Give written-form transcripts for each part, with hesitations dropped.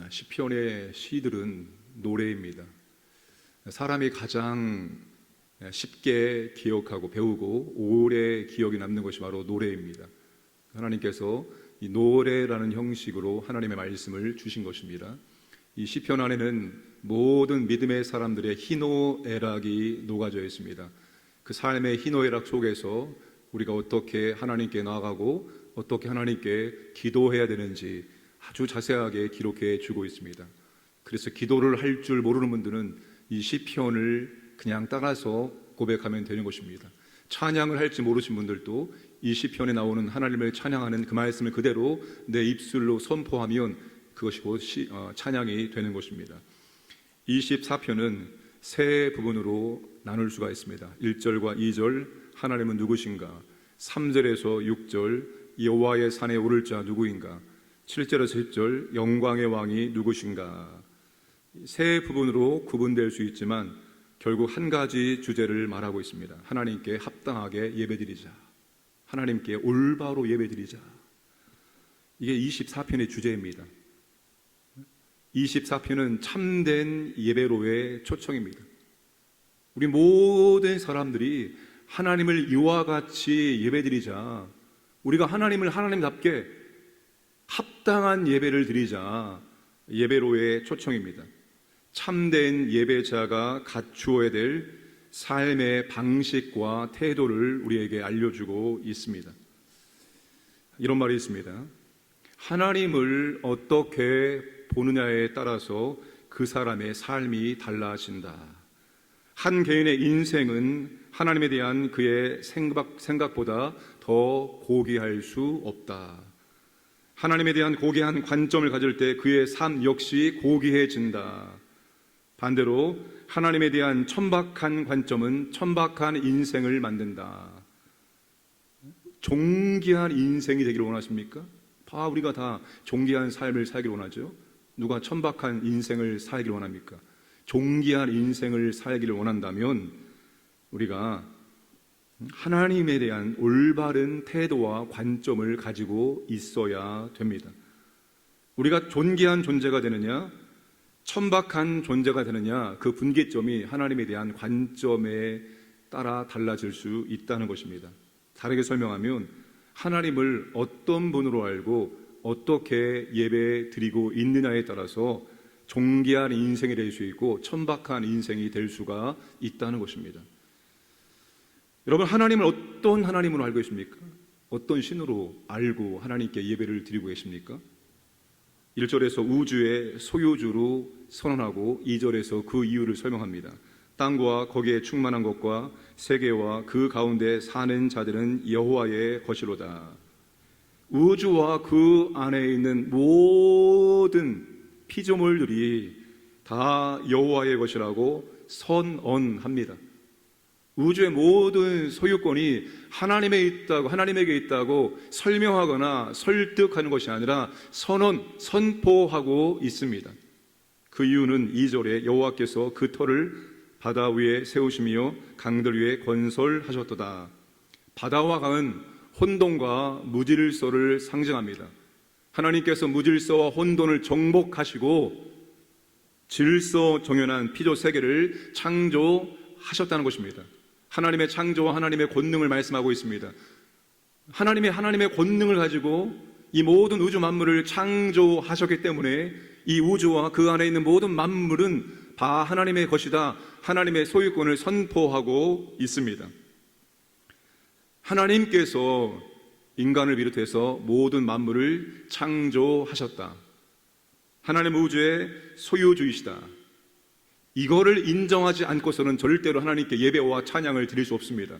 시편의 시들은 노래입니다. 사람이 가장 쉽게 기억하고 배우고 오래 기억이 남는 것이 바로 노래입니다. 하나님께서 이 노래라는 형식으로 하나님의 말씀을 주신 것입니다. 이 시편 안에는 모든 믿음의 사람들의 희노애락이 녹아져 있습니다. 그 삶의 희노애락 속에서 우리가 어떻게 하나님께 나아가고 어떻게 하나님께 기도해야 되는지 아주 자세하게 기록해 주고 있습니다. 그래서 기도를 할 줄 모르는 분들은 이 시편을 그냥 따라서 고백하면 되는 것입니다. 찬양을 할지 모르신 분들도 이 시편에 나오는 하나님을 찬양하는 그 말씀을 그대로 내 입술로 선포하면 그것이 곧 찬양이 되는 것입니다. 24편은 세 부분으로 나눌 수가 있습니다. 1절과 2절 하나님은 누구신가, 3절에서 6절 여호와의 산에 오를 자 누구인가, 7절에서 10절 영광의 왕이 누구신가. 세 부분으로 구분될 수 있지만 결국 한 가지 주제를 말하고 있습니다. 하나님께 합당하게 예배드리자, 하나님께 올바로 예배드리자. 이게 24편의 주제입니다. 24편은 참된 예배로의 초청입니다. 우리 모든 사람들이 하나님을 이와 같이 예배드리자, 우리가 하나님을 하나님답게 합당한 예배를 드리자, 예배로의 초청입니다. 참된 예배자가 갖추어야 될 삶의 방식과 태도를 우리에게 알려주고 있습니다. 이런 말이 있습니다. 하나님을 어떻게 보느냐에 따라서 그 사람의 삶이 달라진다. 한 개인의 인생은 하나님에 대한 그의 생각보다 더 고귀할 수 없다. 하나님에 대한 고귀한 관점을 가질 때 그의 삶 역시 고귀해진다. 반대로 하나님에 대한 천박한 관점은 천박한 인생을 만든다. 존귀한 인생이 되기를 원하십니까? 우리가 다 존귀한 삶을 살기를 원하죠. 누가 천박한 인생을 살기를 원합니까? 존귀한 인생을 살기를 원한다면 우리가 하나님에 대한 올바른 태도와 관점을 가지고 있어야 됩니다. 우리가 존귀한 존재가 되느냐, 천박한 존재가 되느냐, 그 분기점이 하나님에 대한 관점에 따라 달라질 수 있다는 것입니다. 다르게 설명하면 하나님을 어떤 분으로 알고 어떻게 예배 드리고 있느냐에 따라서 존귀한 인생이 될 수 있고 천박한 인생이 될 수가 있다는 것입니다. 여러분, 하나님을 어떤 하나님으로 알고 계십니까? 어떤 신으로 알고 하나님께 예배를 드리고 계십니까? 1절에서 우주의 소유주로 선언하고 2절에서 그 이유를 설명합니다. 땅과 거기에 충만한 것과 세계와 그 가운데 사는 자들은 여호와의 것이로다. 우주와 그 안에 있는 모든 피조물들이 다 여호와의 것이라고 선언합니다. 우주의 모든 소유권이 하나님에게 있다고 설명하거나 설득하는 것이 아니라 선포하고 있습니다. 그 이유는 2절에 여호와께서 그 터를 바다 위에 세우시며 강들 위에 건설하셨도다. 바다와 강은 혼돈과 무질서를 상징합니다. 하나님께서 무질서와 혼돈을 정복하시고 질서 정연한 피조 세계를 창조하셨다는 것입니다. 하나님의 창조와 하나님의 권능을 말씀하고 있습니다. 하나님의 권능을 가지고 이 모든 우주 만물을 창조하셨기 때문에 이 우주와 그 안에 있는 모든 만물은 다 하나님의 것이다. 하나님의 소유권을 선포하고 있습니다. 하나님께서 인간을 비롯해서 모든 만물을 창조하셨다. 하나님 우주의 소유주이시다. 이거를 인정하지 않고서는 절대로 하나님께 예배와 찬양을 드릴 수 없습니다.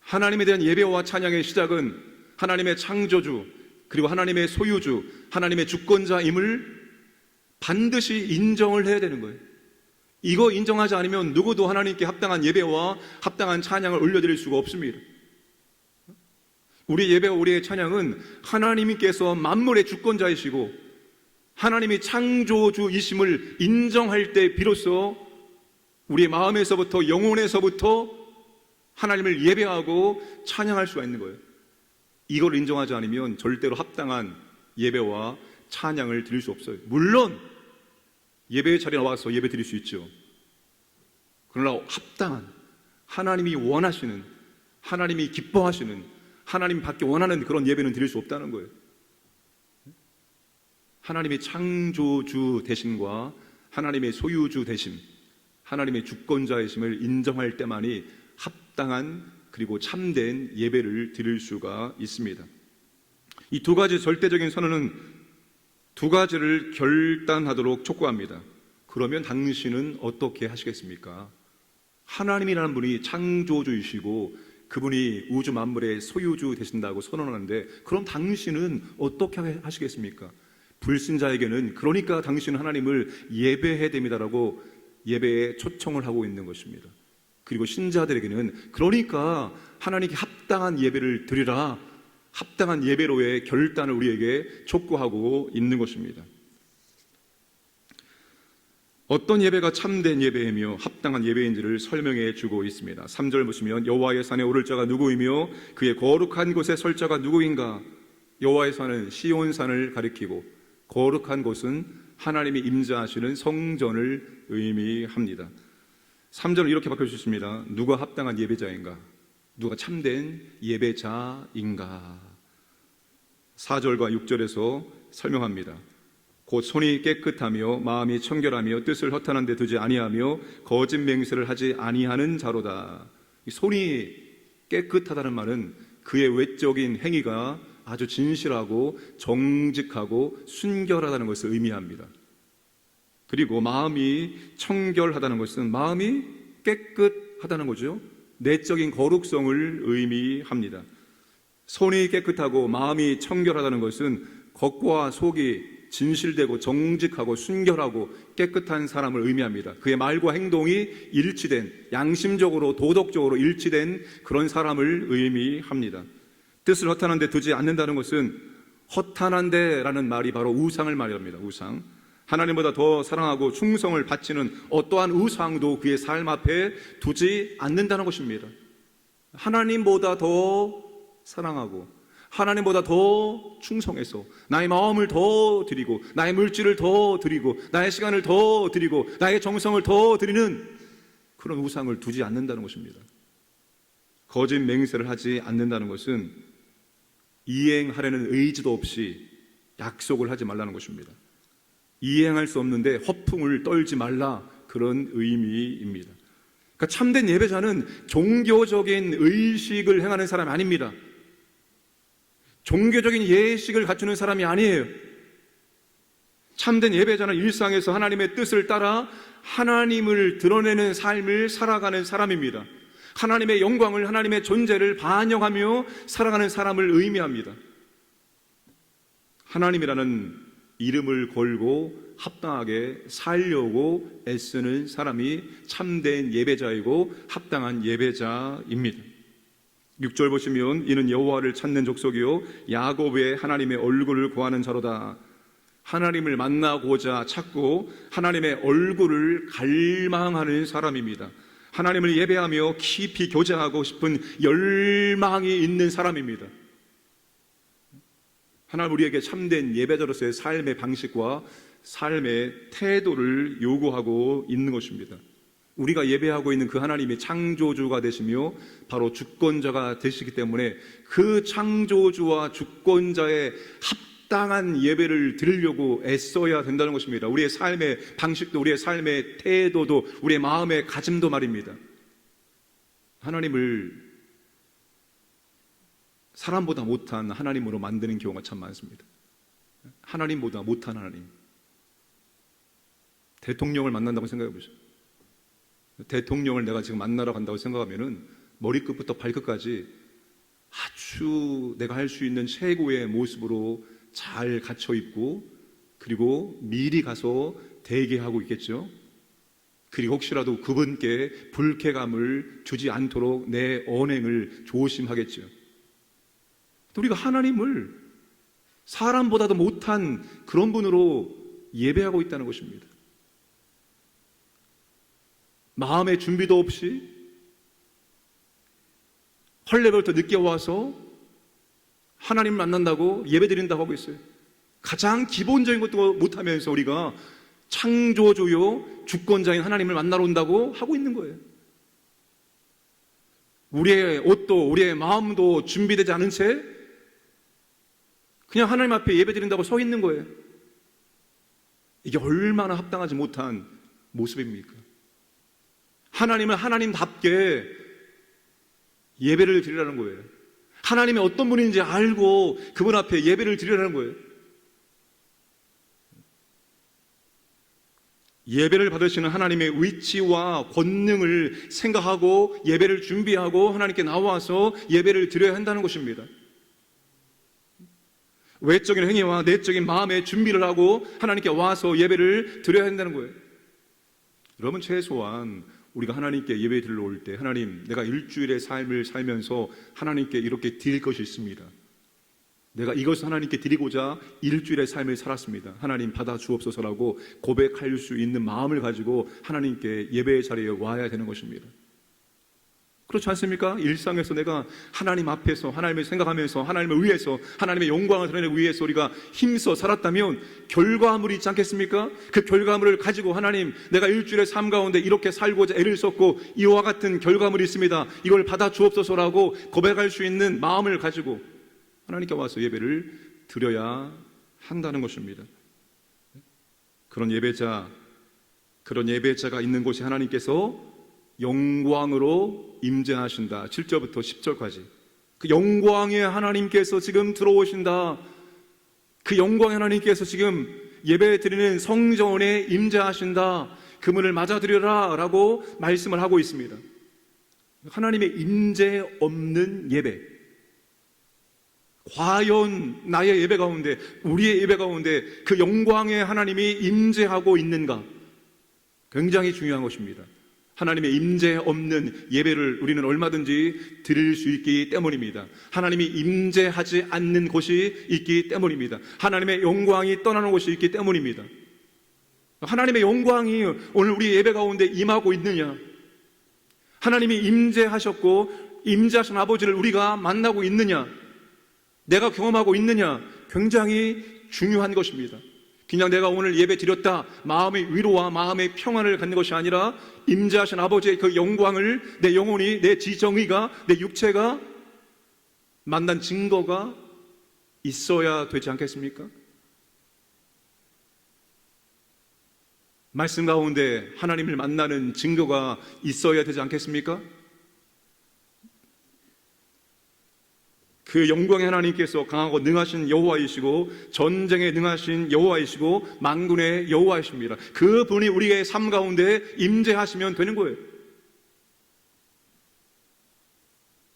하나님에 대한 예배와 찬양의 시작은 하나님의 창조주, 그리고 하나님의 소유주, 하나님의 주권자임을 반드시 인정을 해야 되는 거예요. 이거 인정하지 않으면 누구도 하나님께 합당한 예배와 합당한 찬양을 올려드릴 수가 없습니다. 우리 예배와 우리의 찬양은 하나님께서 만물의 주권자이시고 하나님이 창조주이심을 인정할 때 비로소 우리의 마음에서부터 영혼에서부터 하나님을 예배하고 찬양할 수가 있는 거예요. 이걸 인정하지 않으면 절대로 합당한 예배와 찬양을 드릴 수 없어요. 물론 예배의 자리에 나와서 예배 드릴 수 있죠. 그러나 합당한, 하나님이 원하시는, 하나님이 기뻐하시는, 하나님 받기 원하는 그런 예배는 드릴 수 없다는 거예요. 하나님의 창조주 되심과 하나님의 소유주 되심, 하나님의 주권자이심을 인정할 때만이 합당한 그리고 참된 예배를 드릴 수가 있습니다. 이 두 가지 절대적인 선언은 두 가지를 결단하도록 촉구합니다. 그러면 당신은 어떻게 하시겠습니까? 하나님이라는 분이 창조주이시고 그분이 우주 만물의 소유주 되신다고 선언하는데, 그럼 당신은 어떻게 하시겠습니까? 불신자에게는 그러니까 당신은 하나님을 예배해야 됩니다라고 예배에 초청을 하고 있는 것입니다. 그리고 신자들에게는 그러니까 하나님께 합당한 예배를 드리라, 합당한 예배로의 결단을 우리에게 촉구하고 있는 것입니다. 어떤 예배가 참된 예배이며 합당한 예배인지를 설명해 주고 있습니다. 3절 보시면 여호와의 산에 오를 자가 누구이며 그의 거룩한 곳에 설 자가 누구인가? 여호와의 산은 시온산을 가리키고 거룩한 곳은 하나님이 임재하시는 성전을 의미합니다. 3절은 이렇게 바꿔주셨습니다. 누가 합당한 예배자인가? 누가 참된 예배자인가? 4절과 6절에서 설명합니다. 곧 손이 깨끗하며 마음이 청결하며 뜻을 허탄한 데 두지 아니하며 거짓 맹세를 하지 아니하는 자로다. 이 손이 깨끗하다는 말은 그의 외적인 행위가 아주 진실하고 정직하고 순결하다는 것을 의미합니다. 그리고 마음이 청결하다는 것은 마음이 깨끗하다는 거죠. 내적인 거룩성을 의미합니다. 손이 깨끗하고 마음이 청결하다는 것은 겉과 속이 진실되고 정직하고 순결하고 깨끗한 사람을 의미합니다. 그의 말과 행동이 일치된, 양심적으로 도덕적으로 일치된 그런 사람을 의미합니다. 뜻을 허탄한 데 두지 않는다는 것은 허탄한 데라는 말이 바로 우상을 말합니다. 우상. 하나님보다 더 사랑하고 충성을 바치는 어떠한 우상도 그의 삶 앞에 두지 않는다는 것입니다. 하나님보다 더 사랑하고 하나님보다 더 충성해서 나의 마음을 더 드리고 나의 물질을 더 드리고 나의 시간을 더 드리고 나의 정성을 더 드리는 그런 우상을 두지 않는다는 것입니다. 거짓 맹세를 하지 않는다는 것은 이행하려는 의지도 없이 약속을 하지 말라는 것입니다. 이행할 수 없는데 허풍을 떨지 말라, 그런 의미입니다. 그러니까 참된 예배자는 종교적인 의식을 행하는 사람이 아닙니다. 종교적인 예식을 갖추는 사람이 아니에요. 참된 예배자는 일상에서 하나님의 뜻을 따라 하나님을 드러내는 삶을 살아가는 사람입니다. 하나님의 영광을, 하나님의 존재를 반영하며 살아가는 사람을 의미합니다. 하나님이라는 이름을 걸고 합당하게 살려고 애쓰는 사람이 참된 예배자이고 합당한 예배자입니다. 6절 보시면 이는 여호와를 찾는 족속이요 야곱의 하나님의 얼굴을 구하는 자로다. 하나님을 만나고자 찾고 하나님의 얼굴을 갈망하는 사람입니다. 하나님을 예배하며 깊이 교제하고 싶은 열망이 있는 사람입니다. 하나님 우리에게 참된 예배자로서의 삶의 방식과 삶의 태도를 요구하고 있는 것입니다. 우리가 예배하고 있는 그 하나님이 창조주가 되시며 바로 주권자가 되시기 때문에 그 창조주와 주권자의 합당한 예배를 드리려고 애써야 된다는 것입니다. 우리의 삶의 방식도, 우리의 삶의 태도도, 우리의 마음의 가짐도 말입니다. 하나님을 사람보다 못한 하나님으로 만드는 경우가 참 많습니다. 하나님보다 못한 하나님. 대통령을 만난다고 생각해 보세요. 대통령을 내가 지금 만나러 간다고 생각하면은 머리끝부터 발끝까지 아주 내가 할 수 있는 최고의 모습으로 잘 갖춰 입고, 그리고 미리 가서 대기하고 있겠죠. 그리고 혹시라도 그분께 불쾌감을 주지 않도록 내 언행을 조심하겠죠. 우리가 하나님을 사람보다도 못한 그런 분으로 예배하고 있다는 것입니다. 마음의 준비도 없이 헐레벌떡 늦게 와서 하나님을 만난다고 예배드린다고 하고 있어요. 가장 기본적인 것도 못하면서 우리가 창조주요 주권자인 하나님을 만나러 온다고 하고 있는 거예요. 우리의 옷도 우리의 마음도 준비되지 않은 채 그냥 하나님 앞에 예배드린다고 서 있는 거예요. 이게 얼마나 합당하지 못한 모습입니까? 하나님은 하나님답게 예배를 드리라는 거예요. 하나님이 어떤 분인지 알고 그분 앞에 예배를 드리라는 거예요. 예배를 받으시는 하나님의 위치와 권능을 생각하고 예배를 준비하고 하나님께 나와서 예배를 드려야 한다는 것입니다. 외적인 행위와 내적인 마음의 준비를 하고 하나님께 와서 예배를 드려야 한다는 거예요. 여러분, 최소한 우리가 하나님께 예배 드리러 올 때, 하나님, 내가 일주일의 삶을 살면서 하나님께 이렇게 드릴 것이 있습니다. 내가 이것을 하나님께 드리고자 일주일의 삶을 살았습니다. 하나님 받아 주옵소서라고 고백할 수 있는 마음을 가지고 하나님께 예배의 자리에 와야 되는 것입니다. 그렇지 않습니까? 일상에서 내가 하나님 앞에서 하나님을 생각하면서 하나님을 위해서 하나님의 영광을 드러내기 위해서 우리가 힘써 살았다면 결과물이 있지 않겠습니까? 그 결과물을 가지고 하나님, 내가 일주일의 삶 가운데 이렇게 살고자 애를 썼고 이와 같은 결과물이 있습니다. 이걸 받아 주옵소서라고 고백할 수 있는 마음을 가지고 하나님께 와서 예배를 드려야 한다는 것입니다. 그런 예배자가 있는 곳에 하나님께서 영광으로 임재하신다. 7절부터 10절까지 그 영광의 하나님께서 지금 들어오신다. 그 영광의 하나님께서 지금 예배 드리는 성전에 임재하신다. 그분을 맞아들여라 라고 말씀을 하고 있습니다. 하나님의 임재 없는 예배, 과연 나의 예배 가운데, 우리의 예배 가운데 그 영광의 하나님이 임재하고 있는가? 굉장히 중요한 것입니다. 하나님의 임재 없는 예배를 우리는 얼마든지 드릴 수 있기 때문입니다. 하나님이 임재하지 않는 곳이 있기 때문입니다. 하나님의 영광이 떠나는 곳이 있기 때문입니다. 하나님의 영광이 오늘 우리 예배 가운데 임하고 있느냐? 하나님이 임재하셨고 임재하신 아버지를 우리가 만나고 있느냐? 내가 경험하고 있느냐? 굉장히 중요한 것입니다. 그냥 내가 오늘 예배 드렸다, 마음의 위로와 마음의 평안을 갖는 것이 아니라 임재하신 아버지의 그 영광을 내 영혼이, 내 지정의가, 내 육체가 만난 증거가 있어야 되지 않겠습니까? 말씀 가운데 하나님을 만나는 증거가 있어야 되지 않겠습니까? 그 영광의 하나님께서 강하고 능하신 여호와이시고 전쟁에 능하신 여호와이시고 만군의 여호와이십니다. 그 분이 우리의 삶 가운데 임재하시면 되는 거예요.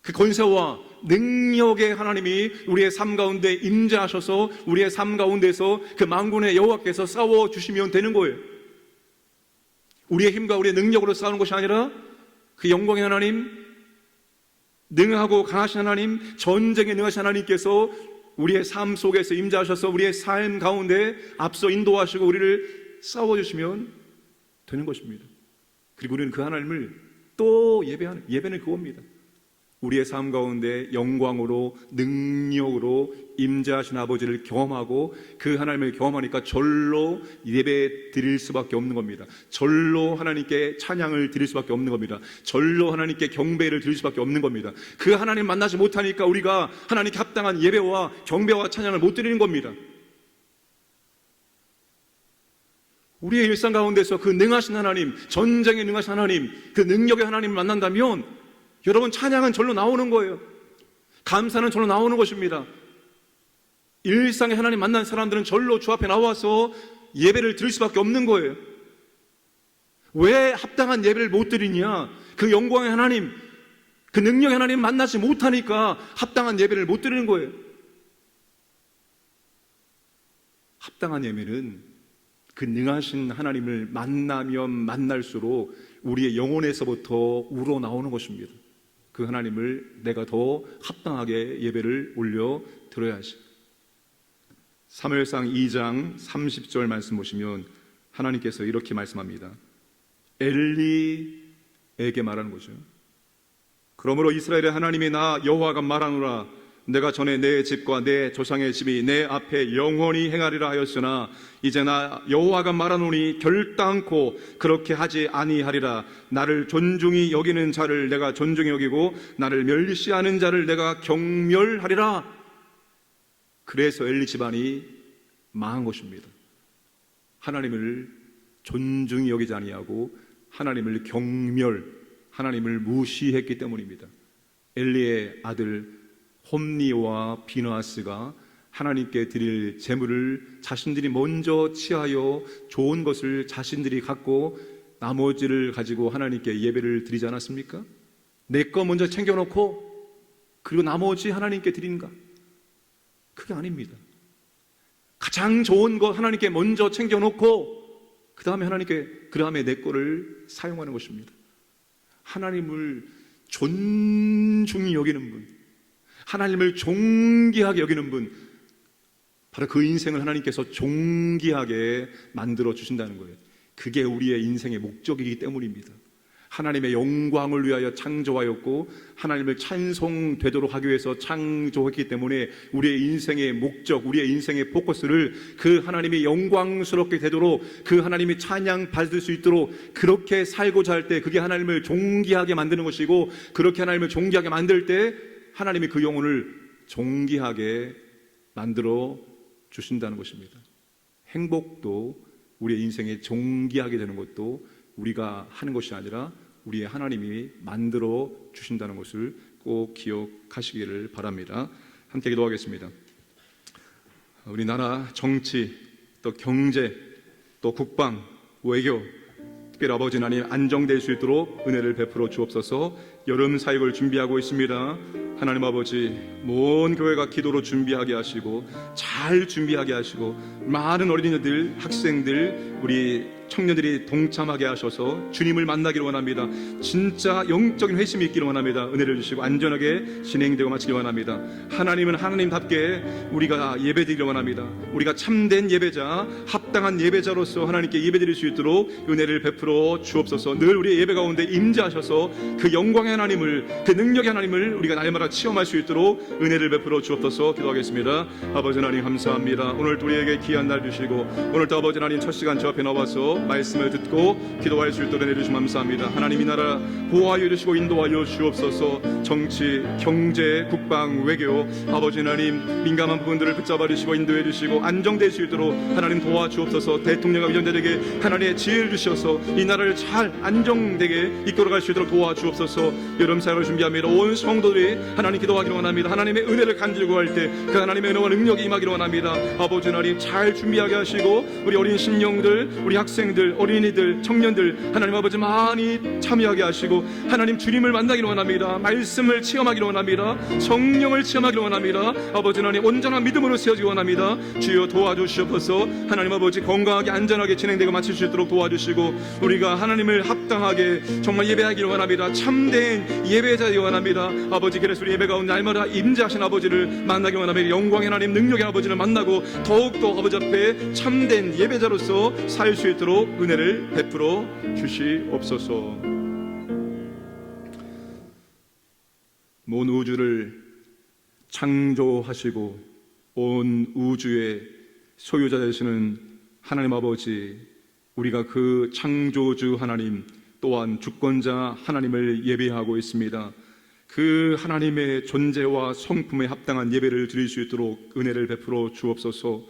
그 권세와 능력의 하나님이 우리의 삶 가운데 임재하셔서 우리의 삶 가운데서 그 만군의 여호와께서 싸워주시면 되는 거예요. 우리의 힘과 우리의 능력으로 싸우는 것이 아니라 그 영광의 하나님, 능하고 강하신 하나님, 전쟁에 능하신 하나님께서 우리의 삶 속에서 임재하셔서 우리의 삶 가운데 앞서 인도하시고 우리를 싸워주시면 되는 것입니다. 그리고 우리는 그 하나님을 또 예배하는, 예배는 그겁니다. 우리의 삶 가운데 영광으로 능력으로 임재하신 아버지를 경험하고 그 하나님을 경험하니까 절로 예배 드릴 수밖에 없는 겁니다. 절로 하나님께 찬양을 드릴 수밖에 없는 겁니다. 절로 하나님께 경배를 드릴 수밖에 없는 겁니다. 그 하나님 만나지 못하니까 우리가 하나님께 합당한 예배와 경배와 찬양을 못 드리는 겁니다. 우리의 일상 가운데서 그 능하신 하나님, 전쟁에 능하신 하나님, 그 능력의 하나님을 만난다면 여러분, 찬양은 절로 나오는 거예요. 감사는 절로 나오는 것입니다. 일상에 하나님 만난 사람들은 절로 주 앞에 나와서 예배를 드릴 수밖에 없는 거예요. 왜 합당한 예배를 못 드리냐? 그 영광의 하나님, 그 능력의 하나님 만나지 못하니까 합당한 예배를 못 드리는 거예요. 합당한 예배는 그 능하신 하나님을 만나면 만날수록 우리의 영혼에서부터 우러나오는 것입니다. 그 하나님을 내가 더 합당하게 예배를 올려 드려야지. 사무엘상 2장 30절 말씀 보시면 하나님께서 이렇게 말씀합니다. 엘리에게 말하는 거죠. 그러므로 이스라엘의 하나님이 나 여호와가 말하노라. 내가 전에 내 집과 내 조상의 집이 내 앞에 영원히 행하리라 하였으나 이제 나 여호와가 말하노니 결단코 그렇게 하지 아니하리라. 나를 존중히 여기는 자를 내가 존중히 여기고 나를 멸시하는 자를 내가 경멸하리라. 그래서 엘리 집안이 망한 것입니다. 하나님을 존중히 여기지 아니하고 하나님을 하나님을 무시했기 때문입니다. 엘리의 아들 홈니와 비느하스가 하나님께 드릴 제물을 자신들이 먼저 취하여 좋은 것을 자신들이 갖고 나머지를 가지고 하나님께 예배를 드리지 않았습니까? 내 거 먼저 챙겨놓고 그리고 나머지 하나님께 드리는가? 그게 아닙니다. 가장 좋은 것 하나님께 먼저 챙겨놓고 그 다음에 내 거를 사용하는 것입니다. 하나님을 존중히 여기는 분, 하나님을 존귀하게 여기는 분, 바로 그 인생을 하나님께서 존귀하게 만들어 주신다는 거예요. 그게 우리의 인생의 목적이기 때문입니다. 하나님의 영광을 위하여 창조하였고 하나님을 찬송되도록 하기 위해서 창조했기 때문에 우리의 인생의 목적, 우리의 인생의 포커스를 그 하나님이 영광스럽게 되도록, 그 하나님이 찬양 받을 수 있도록 그렇게 살고자 할 때 그게 하나님을 존귀하게 만드는 것이고, 그렇게 하나님을 존귀하게 만들 때 하나님이 그 영혼을 존귀하게 만들어 주신다는 것입니다. 행복도 우리의 인생에 존귀하게 되는 것도 우리가 하는 것이 아니라 우리의 하나님이 만들어 주신다는 것을 꼭 기억하시기를 바랍니다. 함께 기도하겠습니다. 우리나라 정치, 또 경제, 또 국방, 외교, 특별히 아버지 하나님 안정될 수 있도록 은혜를 베풀어 주옵소서. 여름 사역을 준비하고 있습니다. 하나님 아버지, 먼 교회가 기도로 준비하게 하시고 잘 준비하게 하시고 많은 어린이들, 학생들, 우리 청년들이 동참하게 하셔서 주님을 만나기를 원합니다. 진짜 영적인 회심이 있기를 원합니다. 은혜를 주시고 안전하게 진행되고 마치기 원합니다. 하나님은 하나님답게 우리가 예배드리기를 원합니다. 우리가 참된 예배자, 합당한 예배자로서 하나님께 예배드릴 수 있도록 은혜를 베풀어 주옵소서. 늘 우리의 예배 가운데 임재하셔서 그 영광의 하나님을, 그 능력의 하나님을 우리가 날마다 체험할 수 있도록 은혜를 베풀어 주옵소서. 기도하겠습니다. 아버지 하나님 감사합니다. 오늘도 우리에게 귀한 날 주시고 오늘도 아버지 하나님 첫 시간 저 앞에 나와서 말씀을 듣고 기도할 수 있도록 해주시면 감사합니다. 하나님 이 나라 보호하여 주시고 인도하여 주옵소서. 정치, 경제, 국방, 외교, 아버지 하나님 민감한 부분들을 붙잡아 주시고 인도해 주시고 안정될 수 있도록 하나님 도와주옵소서. 대통령과 위원장들에게 하나님의 지혜를 주셔서 이 나라를 잘 안정되게 이끌어갈 수 있도록 도와주옵소서. 여름 사역을 준비합니다. 온 성도들이 하나님 기도하기를 원합니다. 하나님의 은혜를 간절히 구할 때 그 하나님의 은혜와 능력이 임하기를 원합니다. 아버지 하나님 잘 준비하게 하시고 우리 어린 심령들, 우리 학생들, 어린이들, 청년들 하나님 아버지 많이 참여하게 하시고 하나님 주님을 만나기를 원합니다. 말씀을 체험하기를 원합니다. 성령을 체험하기를 원합니다. 아버지 하나님 온전한 믿음으로 세워지기 원합니다. 주여 도와주시옵소서. 하나님 아버지 건강하게 안전하게 진행되고 마칠 수 있도록 도와주시고 우리가 하나님을 합당하게 정말 예배하기를 원합니다. 참된 예배자이기 원합니다. 아버지 그래서 우리 예배 가운데 날마다 임재하신 아버지를 만나기 원합니다. 영광의 하나님, 능력의 아버지를 만나고 더욱더 아버지 앞에 참된 예배자로서 살 수 있도록 은혜를 베풀어 주시옵소서. 온 우주를 창조하시고 온 우주의 소유자 되시는 하나님 아버지, 우리가 그 창조주 하나님 또한 주권자 하나님을 예배하고 있습니다. 그 하나님의 존재와 성품에 합당한 예배를 드릴 수 있도록 은혜를 베풀어 주옵소서.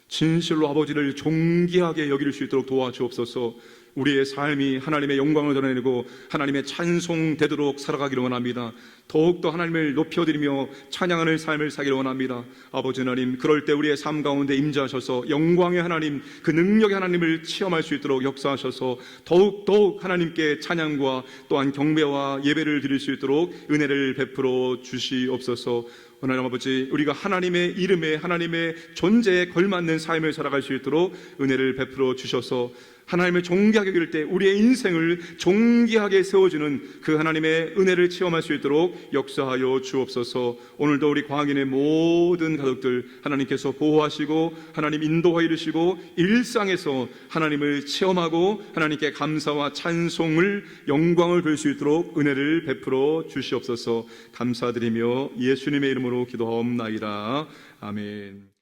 진실로 아버지를 존귀하게 여길 수 있도록 도와주옵소서. 우리의 삶이 하나님의 영광을 드러내고 하나님의 찬송되도록 살아가기를 원합니다. 더욱더 하나님을 높여드리며 찬양하는 삶을 살기를 원합니다. 아버지 하나님, 그럴 때 우리의 삶 가운데 임재하셔서 영광의 하나님, 그 능력의 하나님을 체험할 수 있도록 역사하셔서 더욱 하나님께 찬양과 또한 경배와 예배를 드릴 수 있도록 은혜를 베풀어 주시옵소서. 하나님 아버지, 우리가 하나님의 이름에, 하나님의 존재에 걸맞는 삶을 살아갈 수 있도록 은혜를 베풀어 주셔서 하나님을 존귀하게 여길 때 우리의 인생을 존귀하게 세워주는 그 하나님의 은혜를 체험할 수 있도록 역사하여 주옵소서. 오늘도 우리 광인의 모든 가족들 하나님께서 보호하시고 하나님 인도하여 이루시고 일상에서 하나님을 체험하고 하나님께 감사와 찬송을 영광을 볼 수 있도록 은혜를 베풀어 주시옵소서. 감사드리며 예수님의 이름으로 기도하옵나이다. 아멘.